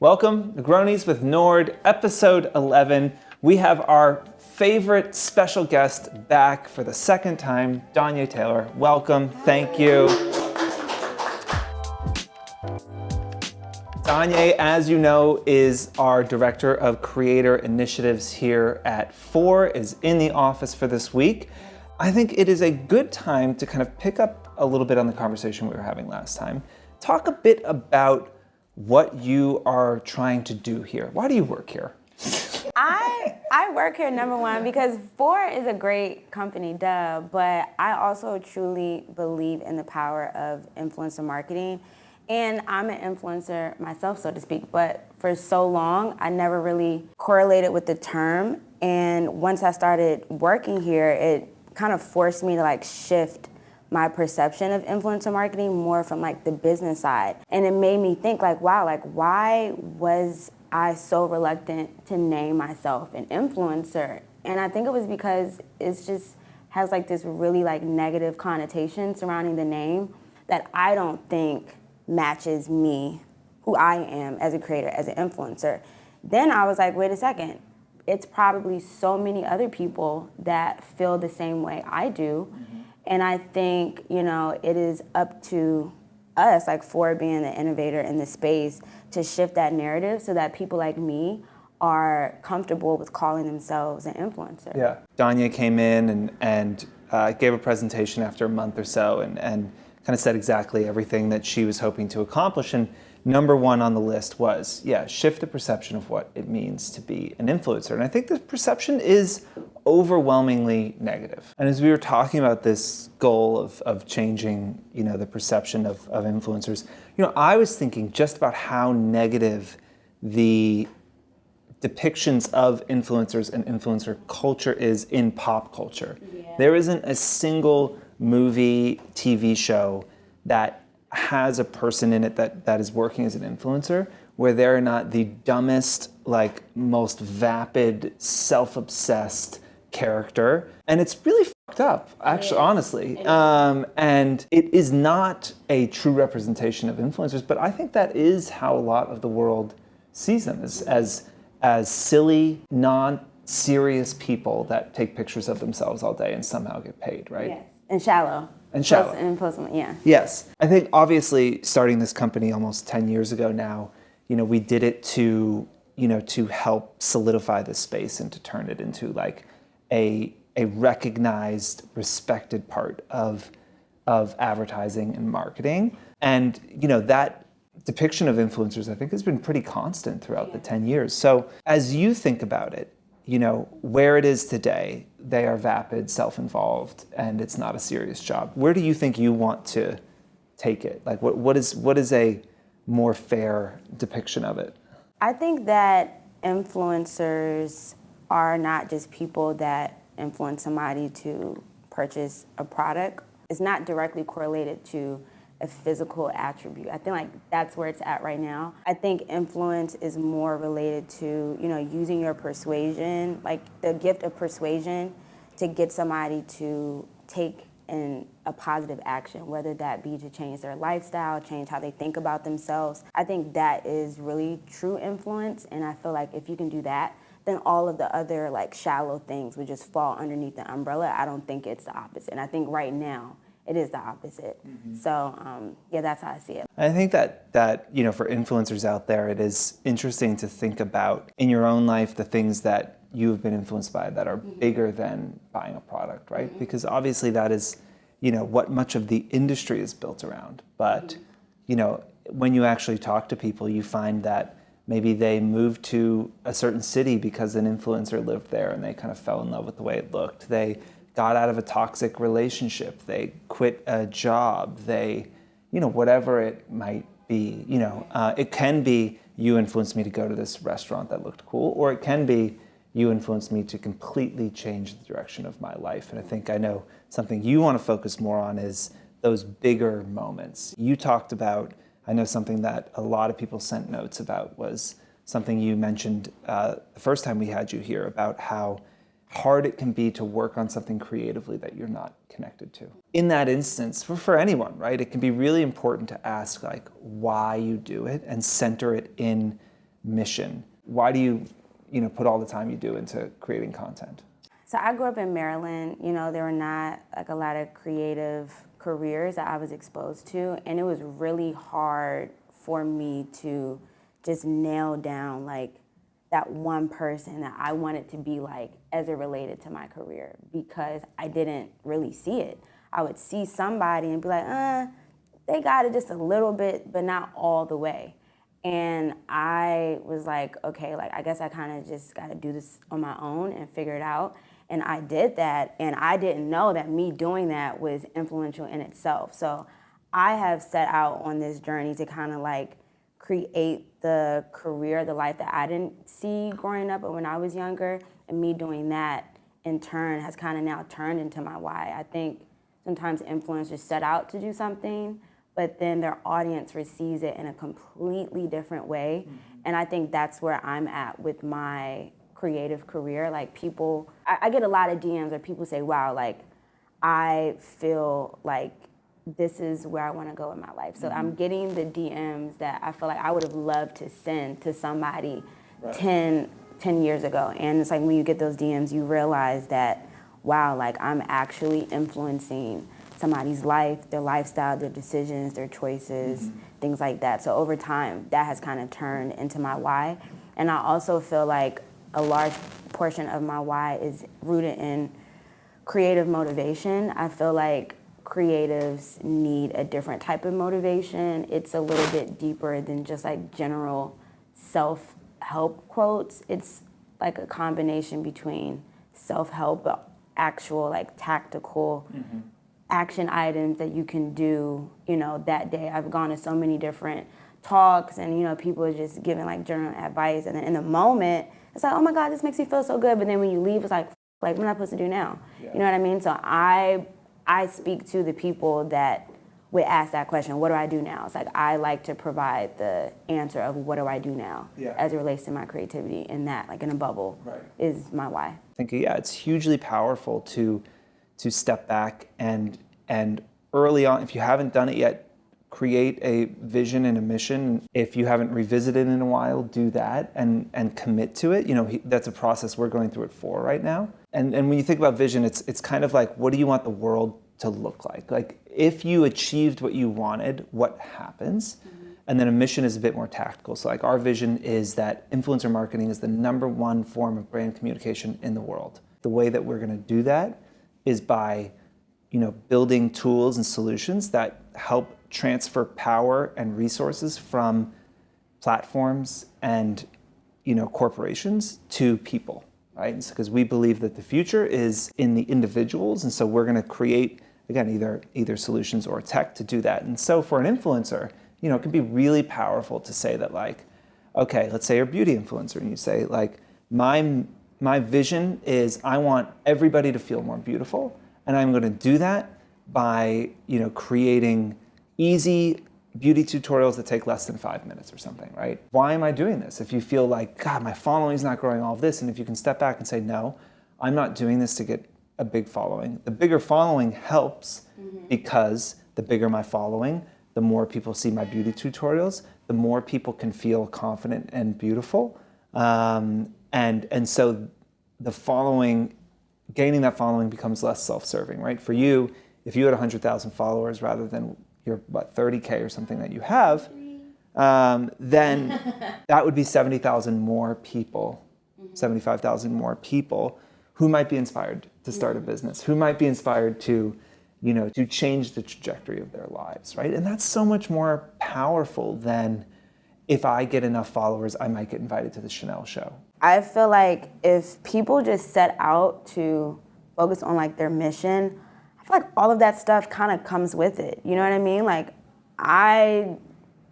Welcome, Negronis with Nord, episode 11. We have our favorite special guest back for the second time, DonYe Taylor. Welcome, thank you. DonYe, as you know, is our Director of Creator Initiatives here at Fohr, is in the office for this week. I think it is a good time to kind of pick up a little bit on the conversation we were having last time. Talk a bit about what you are trying to do here. Why do you work here? I work here, number one, because Fohr is a great company, but I also truly believe in the power of influencer marketing. And I'm an influencer myself, so to speak, but for so long, I never really correlated with the term. And once I started working here, it kind of forced me to shift my perception of influencer marketing more from the business side. And it made me think wow, why was I so reluctant to name myself an influencer? And I think it was because it just has this really negative connotation surrounding the name that I don't think matches me, who I am as a creator, as an influencer. Then I was like, wait a second, it's probably so many other people that feel the same way I do. Mm-hmm. And I think, it is up to us, Fohr being the innovator in the space, to shift that narrative so that people like me are comfortable with calling themselves an influencer. Yeah. DonYe came in and gave a presentation after a month or so and kind of said exactly everything that she was hoping to accomplish. And number one on the list was, shift the perception of what it means to be an influencer. And I think the perception is overwhelmingly negative. And as we were talking about this goal of changing, the perception of influencers, I was thinking just about how negative the depictions of influencers and influencer culture is in pop culture. Yeah. There isn't a single movie, TV show that has a person in it that is working as an influencer where they're not the dumbest, most vapid, self-obsessed character. And it's really fucked up, actually, honestly. And it is not a true representation of influencers, but I think that is how a lot of the world sees them, as silly, non-serious people that take pictures of themselves all day and somehow get paid, right? Yes. And shallow. Yeah. Yes. I think obviously starting this company almost 10 years ago now, we did it to help solidify this space and to turn it into a recognized, respected part of advertising and marketing. And, that depiction of influencers, I think, has been pretty constant throughout the 10 years. So as you think about it, where it is today, they are vapid, self-involved, and it's not a serious job. Where do you think you want to take it? What is a more fair depiction of it? I think that influencers are not just people that influence somebody to purchase a product. It's not directly correlated to a physical attribute. I think that's where it's at right now. I think influence is more related to, using your persuasion, the gift of persuasion to get somebody to take a positive action, whether that be to change their lifestyle, change how they think about themselves. I think that is really true influence, and I feel if you can do that, then all of the other shallow things would just fall underneath the umbrella. I don't think it's the opposite. And I think right now, it is the opposite. Mm-hmm. So, that's how I see it. I think that for influencers out there, it is interesting to think about in your own life the things that you have been influenced by that are bigger than buying a product, right? Mm-hmm. Because obviously that is, what much of the industry is built around. But, when you actually talk to people, you find that maybe they moved to a certain city because an influencer lived there and they kind of fell in love with the way it looked. They got out of a toxic relationship, they quit a job, they, whatever it might be, it can be you influenced me to go to this restaurant that looked cool, or it can be you influenced me to completely change the direction of my life. And I think I know something you want to focus more on is those bigger moments. You talked about, I know something that a lot of people sent notes about was something you mentioned the first time we had you here about how hard it can be to work on something creatively that you're not connected to. In that instance, for anyone, right, it can be really important to ask why you do it and center it in mission? Why do you, put all the time you do into creating content? So I grew up in Maryland. There were not like a lot of creative careers that I was exposed to, and it was really hard for me to just nail down like that one person that I wanted to be like as it related to my career, because I didn't really see it. I would see somebody and be like, they got it just a little bit, but not all the way. And I was like, okay, like I guess I kind of just got to do this on my own and figure it out. And I did that, and I didn't know that me doing that was influential in itself. So I have set out on this journey to kind of like create the career, the life that I didn't see growing up or when I was younger. And me doing that in turn has kind of now turned into my why. I think sometimes influencers set out to do something, but then their audience receives it in a completely different way. And I think that's where I'm at with my creative career. Like people, I get a lot of DMs where people say, wow, like I feel like this is where I want to go in my life. So I'm getting the DMs that I feel like I would have loved to send to somebody 10 years ago. And it's like when you get those DMs, you realize that, wow, like I'm actually influencing somebody's life, their lifestyle, their decisions, their choices, things like that. So over time, that has kind of turned into my why. And I also feel like a large portion of my why is rooted in creative motivation. I feel like creatives need a different type of motivation. It's a little bit deeper than just like general self-help quotes. It's like a combination between self-help, but actual like tactical action items that you can do, that day. I've gone to so many different talks and, people are just giving like general advice. And then in the moment, it's like, oh my God, this makes me feel so good. But then when you leave, it's like what am I supposed to do now? Yeah. You know what I mean? So I speak to the people that would ask that question, what do I do now? It's like I like to provide the answer of what do I do now as it relates to my creativity, and that, like in a bubble, is my why. I think, it's hugely powerful to step back and early on, if you haven't done it yet, create a vision and a mission. If you haven't revisited in a while, do that and commit to it. That's a process we're going through at Fohr right now. And when you think about vision, it's kind of like, what do you want the world to look like? Like, if you achieved what you wanted, what happens? And then a mission is a bit more tactical. So like our vision is that influencer marketing is the #1 form of brand communication in the world. The way that we're going to do that is by, building tools and solutions that help transfer power and resources from platforms and, corporations to people, right? Because we believe that the future is in the individuals, and so we're going to create, again, either solutions or tech to do that. And so for an influencer, it can be really powerful to say that, like, okay, let's say you're a beauty influencer, and you say, like, my vision is I want everybody to feel more beautiful, and I'm going to do that by, creating easy beauty tutorials that take less than 5 minutes or something, right? Why am I doing this? If you feel like, God, my following's not growing, all of this, and if you can step back and say, no, I'm not doing this to get a big following. The bigger following helps because the bigger my following, the more people see my beauty tutorials, the more people can feel confident and beautiful. And so the following, gaining that following becomes less self-serving, right? For you, if you had 100,000 followers rather than your 30K or something that you have, then that would be 70,000 more people, 75,000 more people who might be inspired to start a business, who might be inspired to, to change the trajectory of their lives, right? And that's so much more powerful than if I get enough followers, I might get invited to the Chanel show. I feel like if people just set out to focus on like their mission, I feel like all of that stuff kind of comes with it. You know what I mean? Like I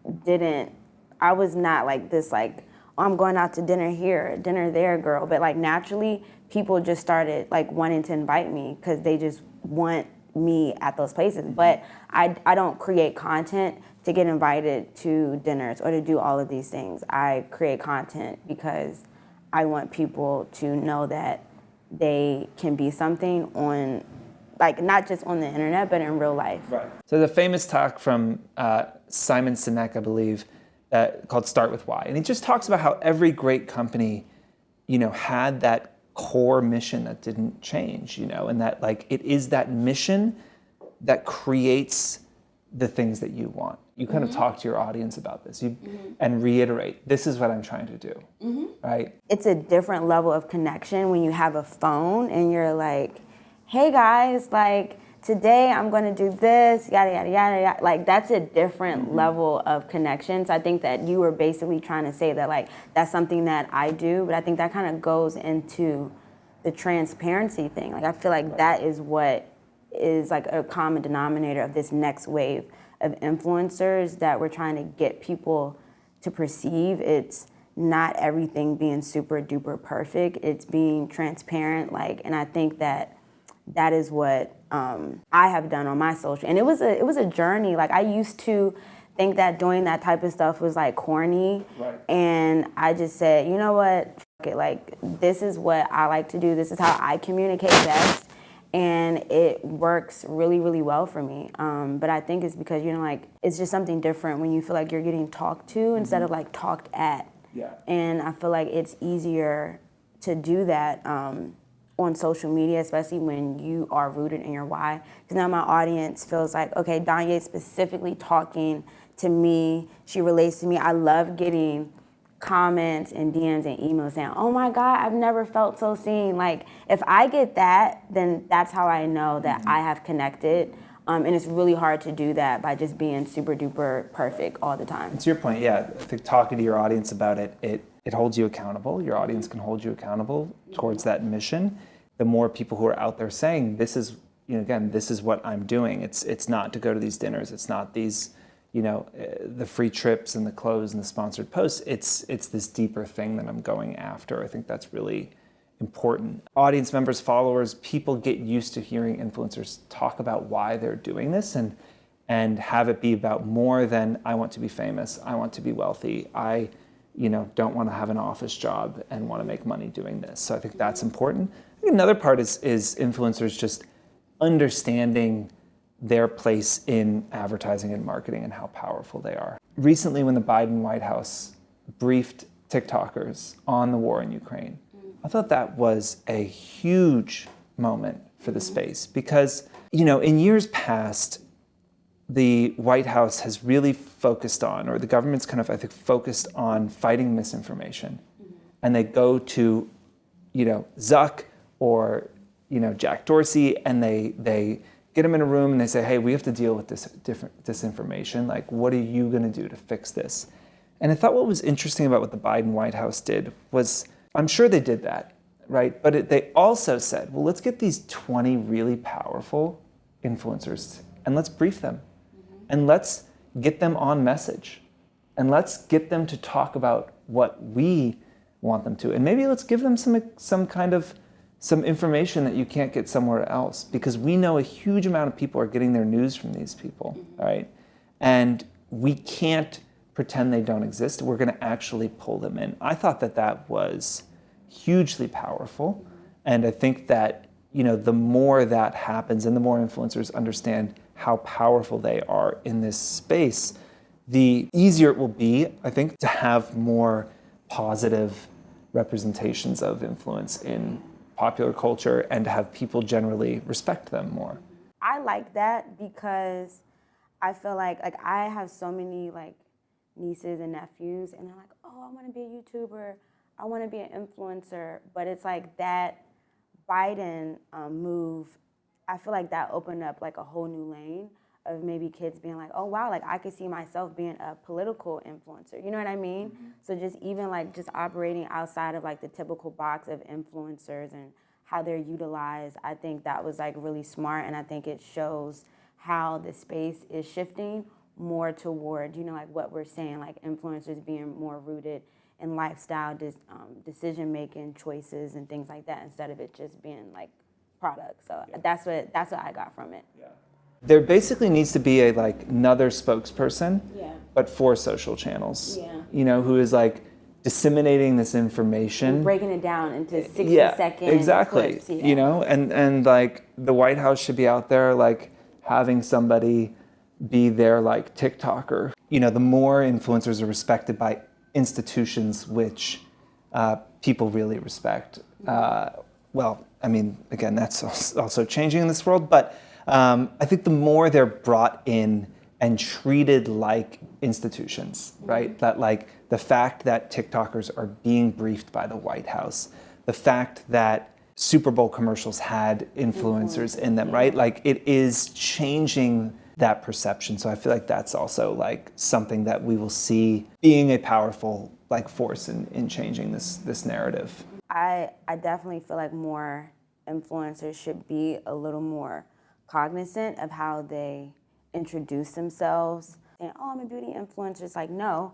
was not like this, like, oh, I'm going out to dinner here, dinner there, girl. But like naturally, people just started like wanting to invite me because they just want me at those places. But I don't create content to get invited to dinners or to do all of these things. I create content because I want people to know that they can be something on, like, not just on the internet, but in real life. Right. So the famous talk from Simon Sinek, I believe, called Start With Why. And he just talks about how every great company, had that core mission that didn't change, and that like it is that mission that creates the things that you want. You kind of talk to your audience about this and reiterate, this is what I'm trying to do, right? It's a different level of connection when you have a phone and you're like, hey guys, like today I'm gonna do this, yada, yada, yada, yada. Like that's a different level of connection. So I think that you were basically trying to say that like, that's something that I do, but I think that kind of goes into the transparency thing. Like I feel like that is what is like a common denominator of this next wave of influencers that we're trying to get people to perceive. It's not everything being super duper perfect. It's being transparent. Like, and I think that is what I have done on my social. And it was a journey. Like I used to think that doing that type of stuff was like corny. Right. And I just said, you know what, F it. Like this is what I like to do. This is how I communicate best. And it works really, really well for me. But I think it's because, like, it's just something different when you feel like you're getting talked to instead of like talked at. Yeah. And I feel like it's easier to do that on social media, especially when you are rooted in your why. Because now my audience feels like, okay, DonYe specifically talking to me. She relates to me. I love getting comments and DMs and emails saying, oh my God, I've never felt so seen. Like if I get that, then that's how I know that I have connected. And it's really hard to do that by just being super duper perfect all the time. To your point, yeah, I think talking to your audience about it, it holds you accountable. Your audience can hold you accountable towards that mission. The more people who are out there saying, this is, again, this is what I'm doing. It's not to go to these dinners. It's not these, the free trips and the clothes and the sponsored posts. It's this deeper thing that I'm going after. I think that's really important. Audience members, followers, people get used to hearing influencers talk about why they're doing this and have it be about more than I want to be famous, I want to be wealthy, I don't want to have an office job and want to make money doing this. So I think that's important. I think another part is influencers just understanding their place in advertising and marketing and how powerful they are. Recently, when the Biden White House briefed TikTokers on the war in Ukraine, I thought that was a huge moment for the space because, in years past, the White House has really focused on, or the government's kind of, I think, focused on fighting misinformation. And they go to, Zuck or, Jack Dorsey, and they get them in a room and they say, hey, we have to deal with this disinformation. Like, what are you going to do to fix this? And I thought what was interesting about what the Biden White House did was, I'm sure they did that, right? But they also said, well, let's get these 20 really powerful influencers and let's brief them. And let's get them on message. And let's get them to talk about what we want them to. And maybe let's give them some information that you can't get somewhere else, because we know a huge amount of people are getting their news from these people, right? And we can't pretend they don't exist. We're going to actually pull them in. I thought that was hugely powerful. And I think that, the more that happens and the more influencers understand how powerful they are in this space, the easier it will be, I think, to have more positive representations of influence in popular culture and to have people generally respect them more. I like that because I feel like I have so many nieces and nephews, and they're like, oh, I want to be a YouTuber, I want to be an influencer, but it's like that Biden move, I feel like that opened up like a whole new lane of maybe kids being like, oh wow, like I could see myself being a political influencer, you know what I mean? So just even just operating outside of like the typical box of influencers and how they're utilized, I think that was like really smart, and I think it shows how the space is shifting more toward, like what we're saying, like influencers being more rooted in lifestyle decision-making choices and things like that, instead of it just being like products. So that's what I got from it. Yeah. There basically needs to be another spokesperson, but for social channels, who is disseminating this information. And breaking it down into 60-second exactly. clips. And the White House should be out there having somebody be their like TikToker. You know, the more influencers are respected by institutions which people really respect. Well, I mean, again, that's also changing in this world, but I think the more they're brought in and treated like institutions, right? That like the fact that TikTokers are being briefed by the White House, the fact that Super Bowl commercials had influencers in them, right? Like it is changing that perception. So I feel like that's also like something that we will see being a powerful like force in changing this narrative. I definitely feel like more influencers should be a little more cognizant of how they introduce themselves. And oh, I'm a beauty influencer. It's like, no,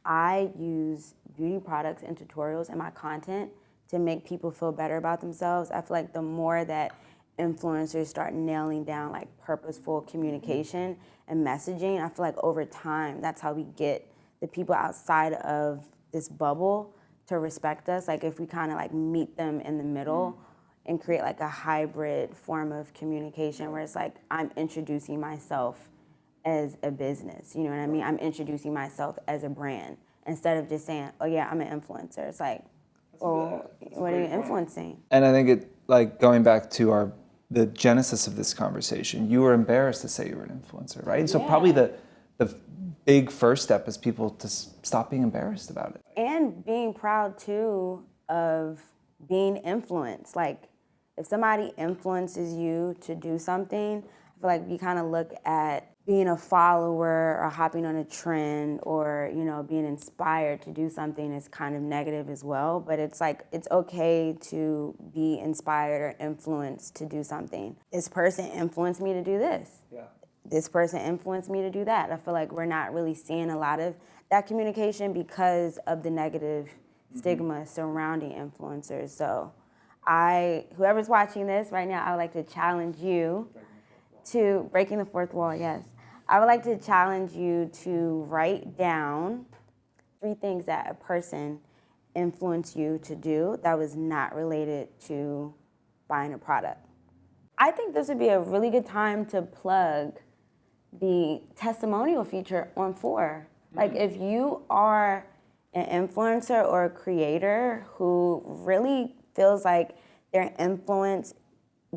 I use beauty products and tutorials in my content to make people feel better about themselves. I feel like the more that influencers start nailing down like purposeful communication and messaging, I feel like over time, that's how we get the people outside of this bubble to respect us. Like if we kind of like meet them in the middle and create like a hybrid form of communication where it's like I'm introducing myself as a business, you know what I mean? I'm introducing myself as a brand instead of just saying, oh yeah, I'm an influencer. It's like, well, what are you influencing? And I think it, like going back to the genesis of this conversation, you were embarrassed to say you were an influencer, right? And so probably the big first step is people to stop being embarrassed about it. And being proud too of being influenced. Like if somebody influences you to do something, I feel like we kind of look at being a follower or hopping on a trend or, you know, being inspired to do something is kind of negative as well. But it's like, it's okay to be inspired or influenced to do something. This person influenced me to do this. Yeah. This person influenced me to do that. I feel like we're not really seeing a lot of that communication because of the negative stigma surrounding influencers. So whoever's watching this right now, I would like to challenge you to breaking the fourth wall, yes. I would like to challenge you to write down 3 things that a person influenced you to do that was not related to buying a product. I think this would be a really good time to plug the testimonial feature on Fohr. Like if you are an influencer or a creator who really feels like their influence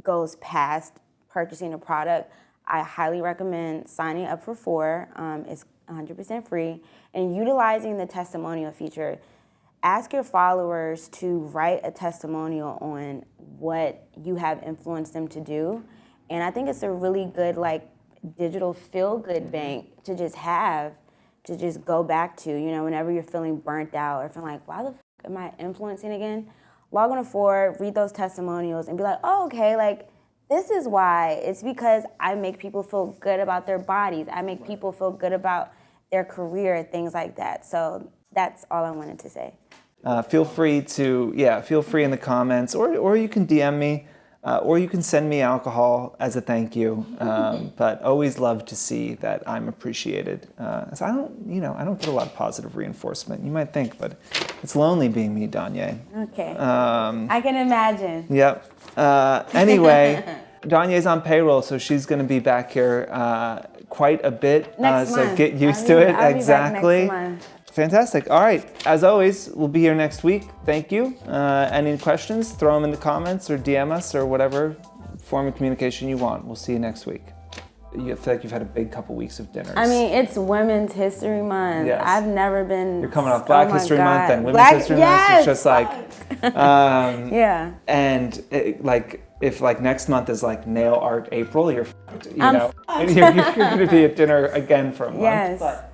goes past purchasing a product, I highly recommend signing up for Fohr. It's 100% free and utilizing the testimonial feature. Ask your followers to write a testimonial on what you have influenced them to do. And I think it's a really good like digital feel-good bank to just have, to just go back to, you know, whenever you're feeling burnt out or feeling like, why the f am I influencing again? Log on to Fohr, read those testimonials and be like, oh, okay, like this is why. It's because I make people feel good about their bodies. I make people feel good about their career, things like that. So that's all I wanted to say. Feel free in the comments, or you can DM me, or you can send me alcohol as a thank you. But always love to see that I'm appreciated. So I don't get a lot of positive reinforcement. You might think, but it's lonely being me, DonYe. Okay. I can imagine. Yep. Anyway, DonYe's on payroll, so she's going to be back here quite a bit. Next so month. Get used to it. I'll Exactly. Be back next month. Fantastic. All right. As always, we'll be here next week. Thank you. Any questions, throw them in the comments or DM us or whatever form of communication you want. We'll see you next week. You feel like you've had a big couple weeks of dinners. I mean, it's Women's History Month. Yes. I've never been... You're coming off Black History Month and Women's Black, History yes! Month. It's just like... yeah. And if like next month is like Nail Art April, you're going to be at dinner again for a month. Yes. But